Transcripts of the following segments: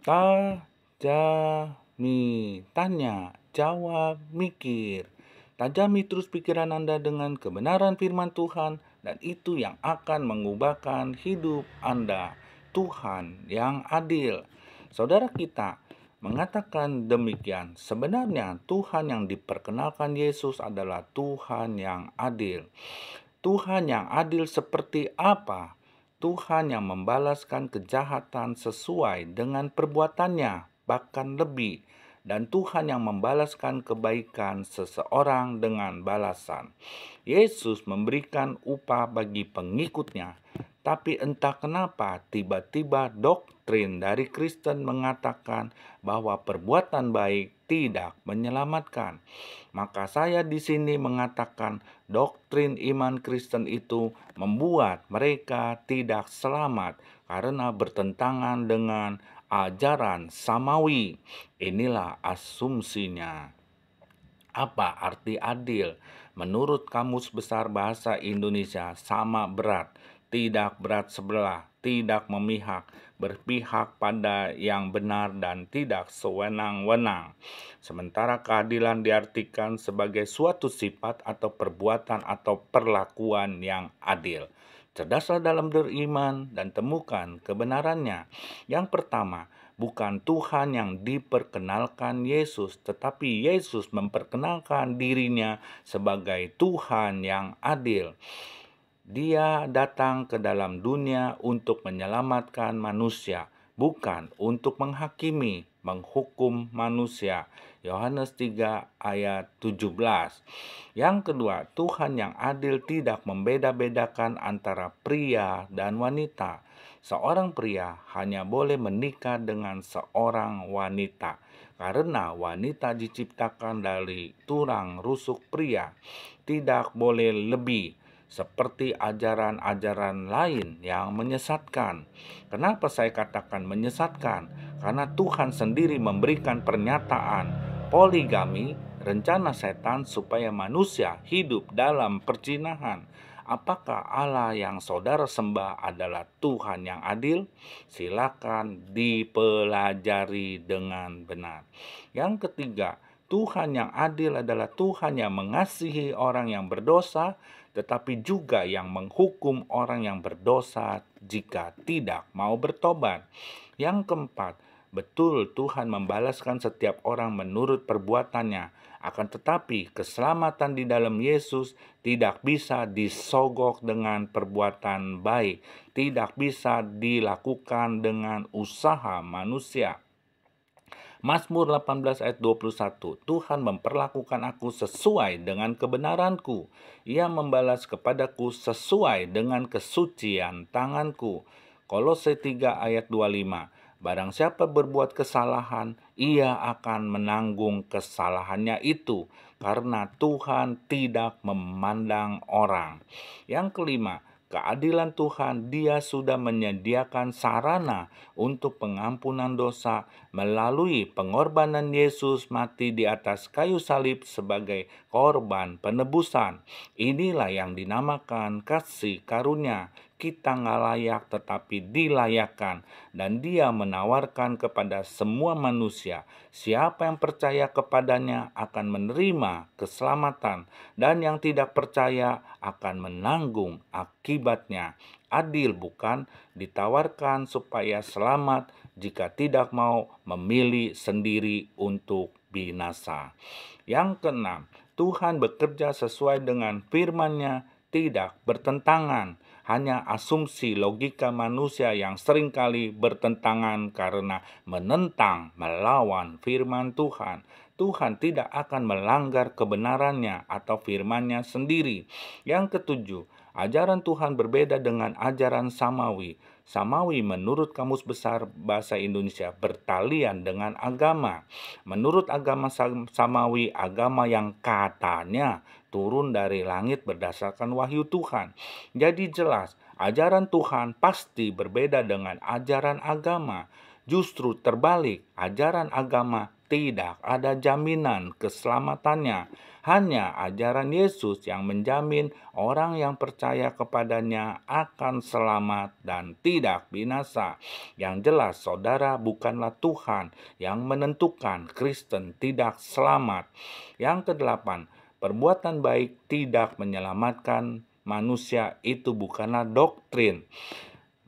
Tajami, tanya, jawab, mikir. Tajami terus pikiran Anda dengan kebenaran firman Tuhan, dan itu yang akan mengubahkan hidup Anda. Tuhan yang adil. Saudara kita mengatakan demikian. Sebenarnya Tuhan yang diperkenalkan Yesus adalah Tuhan yang adil. Tuhan yang adil seperti apa? Tuhan yang membalaskan kejahatan sesuai dengan perbuatannya, bahkan lebih. Dan Tuhan yang membalaskan kebaikan seseorang dengan balasan. Yesus memberikan upah bagi pengikutnya. Tapi entah kenapa tiba-tiba doktrin dari Kristen mengatakan bahwa perbuatan baik tidak menyelamatkan. Maka saya di sini mengatakan doktrin iman Kristen itu membuat mereka tidak selamat karena bertentangan dengan ajaran samawi. Inilah asumsinya. Apa arti adil? Menurut Kamus Besar Bahasa Indonesia, sama berat, tidak berat sebelah, tidak memihak, berpihak pada yang benar dan tidak sewenang-wenang. Sementara keadilan diartikan sebagai suatu sifat atau perbuatan atau perlakuan yang adil. Cerdaslah dalam beriman dan temukan kebenarannya. Yang pertama, bukan Tuhan yang diperkenalkan Yesus, tetapi Yesus memperkenalkan dirinya sebagai Tuhan yang adil. Dia datang ke dalam dunia untuk menyelamatkan manusia, bukan untuk menghakimi, menghukum manusia. Yohanes 3 ayat 17. Yang kedua, Tuhan yang adil tidak membeda-bedakan antara pria dan wanita. Seorang pria hanya boleh menikah dengan seorang wanita, karena wanita diciptakan dari tulang rusuk pria. Tidak boleh lebih, seperti ajaran-ajaran lain yang menyesatkan. Kenapa saya katakan menyesatkan? Karena Tuhan sendiri memberikan pernyataan poligami, rencana setan supaya manusia hidup dalam perzinahan. Apakah Allah yang saudara sembah adalah Tuhan yang adil? Silakan dipelajari dengan benar. Yang ketiga, Tuhan yang adil adalah Tuhan yang mengasihi orang yang berdosa, tetapi juga yang menghukum orang yang berdosa jika tidak mau bertobat. Yang keempat, betul Tuhan membalaskan setiap orang menurut perbuatannya, akan tetapi keselamatan di dalam Yesus tidak bisa disogok dengan perbuatan baik, tidak bisa dilakukan dengan usaha manusia. Mazmur 18 ayat 21, Tuhan memperlakukan aku sesuai dengan kebenaranku. Ia membalas kepadaku sesuai dengan kesucian tanganku. Kolose 3 ayat 25, barang siapa berbuat kesalahan, ia akan menanggung kesalahannya itu, karena Tuhan tidak memandang orang. Yang kelima, keadilan Tuhan, Dia sudah menyediakan sarana untuk pengampunan dosa melalui pengorbanan Yesus mati di atas kayu salib sebagai korban penebusan. Inilah yang dinamakan kasih karunia. Kita nggak layak tetapi dilayakkan, dan Dia menawarkan kepada semua manusia. Siapa yang percaya kepadanya akan menerima keselamatan, dan yang tidak percaya akan menanggung akibatnya. Adil bukan? Ditawarkan supaya selamat jika tidak mau memilih sendiri untuk binasa. Yang keenam, Tuhan bekerja sesuai dengan firman-Nya, tidak bertentangan. Hanya asumsi logika manusia yang seringkali bertentangan karena menentang, melawan firman Tuhan. Tuhan tidak akan melanggar kebenarannya atau firman-Nya sendiri. Yang ketujuh, ajaran Tuhan berbeda dengan ajaran samawi. Samawi menurut Kamus Besar Bahasa Indonesia bertalian dengan agama. Menurut agama samawi, agama yang katanya turun dari langit berdasarkan wahyu Tuhan. Jadi jelas, ajaran Tuhan pasti berbeda dengan ajaran agama. Justru terbalik, ajaran agama tidak ada jaminan keselamatannya. Hanya ajaran Yesus yang menjamin orang yang percaya kepadanya akan selamat dan tidak binasa. Yang jelas, saudara, bukanlah Tuhan yang menentukan Kristen tidak selamat. Yang kedelapan, perbuatan baik tidak menyelamatkan manusia, itu bukanlah doktrin.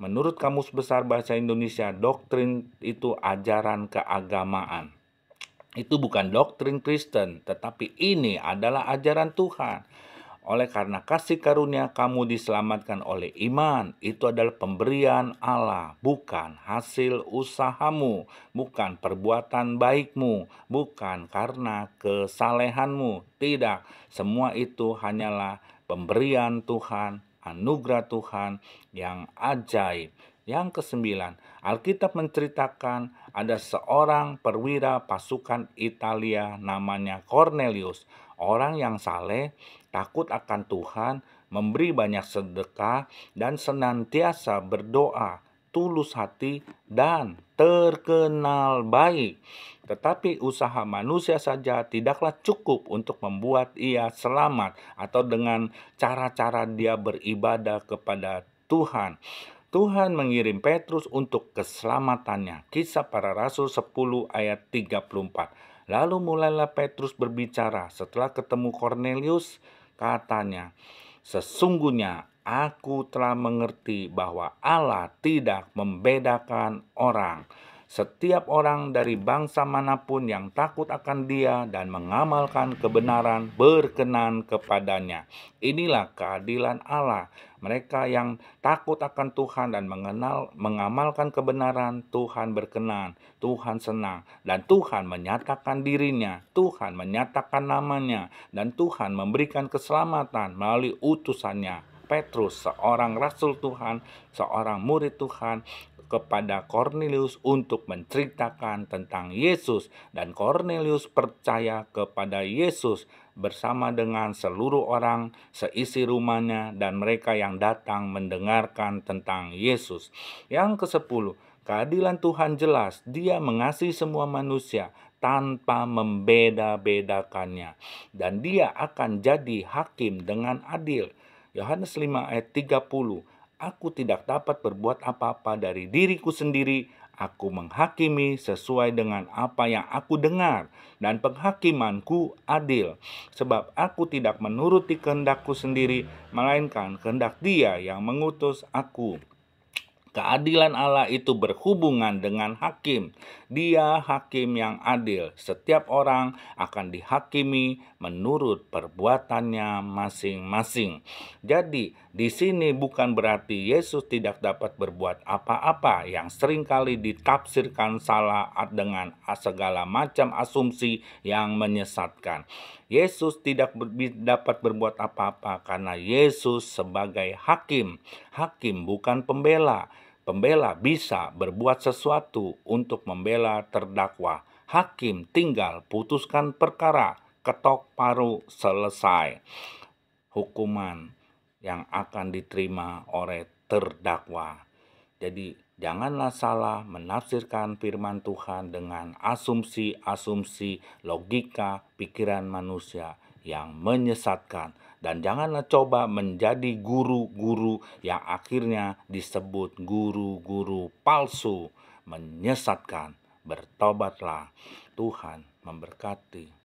Menurut Kamus Besar Bahasa Indonesia, doktrin itu ajaran keagamaan. Itu bukan doktrin Kristen, tetapi ini adalah ajaran Tuhan. Oleh karena kasih karunia kamu diselamatkan oleh iman. Itu adalah pemberian Allah, bukan hasil usahamu, bukan perbuatan baikmu, bukan karena kesalehanmu. Tidak, semua itu hanyalah pemberian Tuhan, anugerah Tuhan yang ajaib. Yang kesembilan, Alkitab menceritakan ada seorang perwira pasukan Italia namanya Cornelius, orang yang saleh, takut akan Tuhan, memberi banyak sedekah, dan senantiasa berdoa, tulus hati, dan terkenal baik. Tetapi usaha manusia saja tidaklah cukup untuk membuat ia selamat, atau dengan cara-cara dia beribadah kepada Tuhan. Tuhan mengirim Petrus untuk keselamatannya. Kisah Para Rasul 10 ayat 34. Lalu mulailah Petrus berbicara setelah ketemu Cornelius, katanya, "Sesungguhnya aku telah mengerti bahwa Allah tidak membedakan orang. Setiap orang dari bangsa manapun yang takut akan Dia dan mengamalkan kebenaran berkenan kepadanya. Inilah keadilan Allah. Mereka yang takut akan Tuhan dan mengamalkan kebenaran, Tuhan berkenan, Tuhan senang, dan Tuhan menyatakan dirinya, Tuhan menyatakan namanya, dan Tuhan memberikan keselamatan melalui utusannya, Petrus, seorang rasul Tuhan, seorang murid Tuhan, kepada Cornelius untuk menceritakan tentang Yesus, dan Cornelius percaya kepada Yesus bersama dengan seluruh orang seisi rumahnya dan mereka yang datang mendengarkan tentang Yesus. Yang ke-10, keadilan Tuhan jelas. Dia mengasihi semua manusia tanpa membeda-bedakannya, dan Dia akan jadi hakim dengan adil. Yohanes 5 ayat 30. Aku tidak dapat berbuat apa-apa dari diriku sendiri. Aku menghakimi sesuai dengan apa yang aku dengar, dan penghakimanku adil. Sebab aku tidak menuruti kehendakku sendiri, melainkan kehendak Dia yang mengutus aku. Keadilan Allah itu berhubungan dengan hakim. Dia hakim yang adil. Setiap orang akan dihakimi menurut perbuatannya masing-masing. Jadi, di sini bukan berarti Yesus tidak dapat berbuat apa-apa yang seringkali ditafsirkan salah dengan segala macam asumsi yang menyesatkan. Yesus tidak dapat berbuat apa-apa karena Yesus sebagai hakim. Hakim bukan pembela. Pembela bisa berbuat sesuatu untuk membela terdakwa. Hakim tinggal putuskan perkara, ketok palu, selesai. Hukuman yang akan diterima oleh terdakwa. Jadi janganlah salah menafsirkan firman Tuhan dengan asumsi-asumsi logika pikiran manusia yang menyesatkan. Dan janganlah coba menjadi guru-guru yang akhirnya disebut guru-guru palsu, menyesatkan. Bertobatlah, Tuhan memberkati.